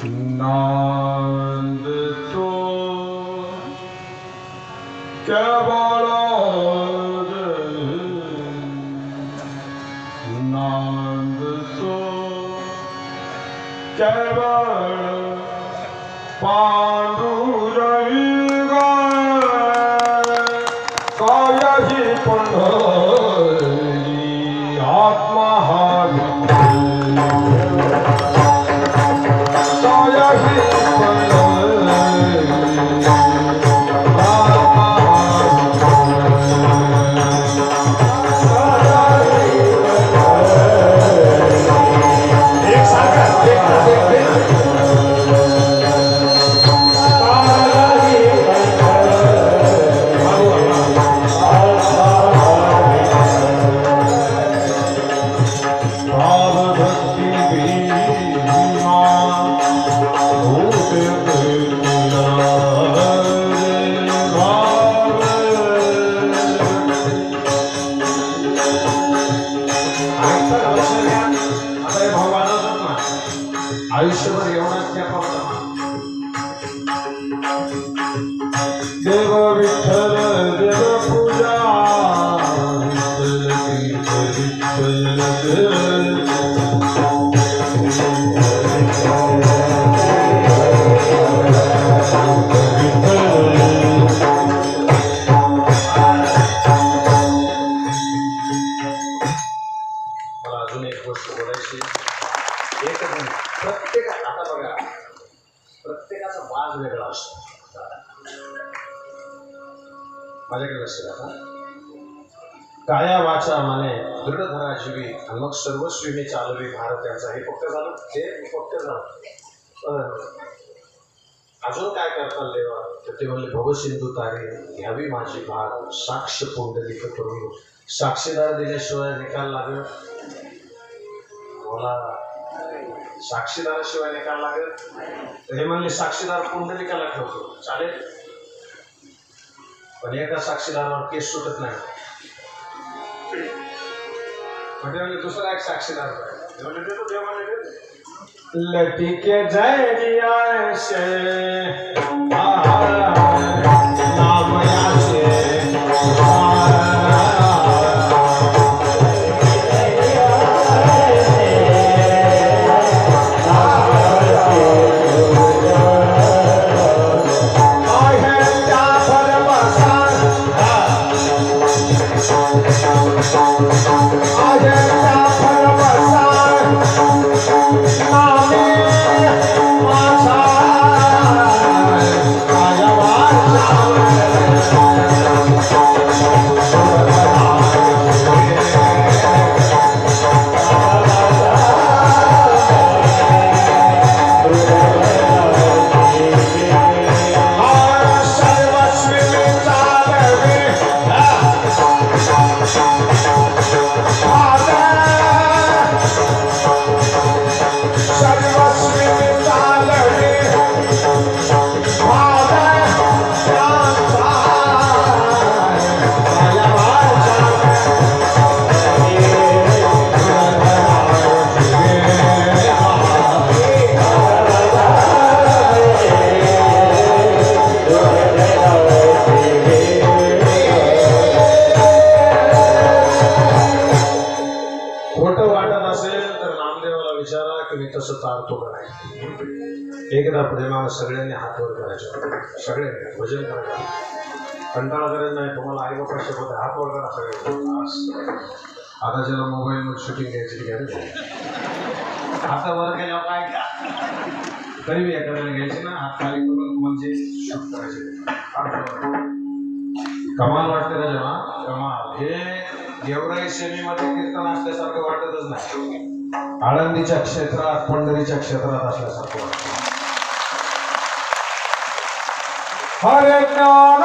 नांद तो केवल नांद तो केवल पांडुरंग कायहि पंढरी आत्मा आयुष्यभर एवढाच जपा होता देव विठ्ठल देव पूजा मला अजून एक गोष्ट बोलायची प्रत्येक आता बघा प्रत्येकाचा वाद वेगळा असतो माझ्याकडे लक्ष द्या काया वाचा माने दृढ धरा जीवी आणि मग सर्वस्वी मी चालवी भारत यांचा हे फक्त झालं हे फक्त झालं अजून काय करता देवा तर ते म्हणले भवसिंधू तारे घ्यावी माझी भाग साक्ष पुंडलिक करून साक्षीदार दिल्याशिवाय निकाल लागत मला साक्षीदाराशिवाय निकाल लागत तर हे म्हणले साक्षीदार पुंडलिकाला ठेवतो चालेल पण एका साक्षीदारावर केस सुटत नाही म्हणजे दुसरा एक साक्षीदार लटिके जय जिया से नाम यासे एकदा प्रेमानं सगळ्यांनी हात वर करायचे सगळ्यांनी भजन करायचं कंटाळा करायचं नाही तुम्हाला आई बापा सोबत हात वर करा सगळे आता ज्याला मोबाईल मध्ये शूटिंग घ्यायची घ्या हात वर केल्यावर काय का तरी मी एखाद्याला घ्यायची ना हात खाली करून म्हणजे शूट करायचे कमाल वाटते ना जेव्हा कमाल हे गेवराई सेमीमध्ये कीर्तन असल्यासारखं वाटतच नाही आळंदीच्या क्षेत्रात पंढरीच्या क्षेत्रात असल्यासारखं वाटतं हरे ज्ञान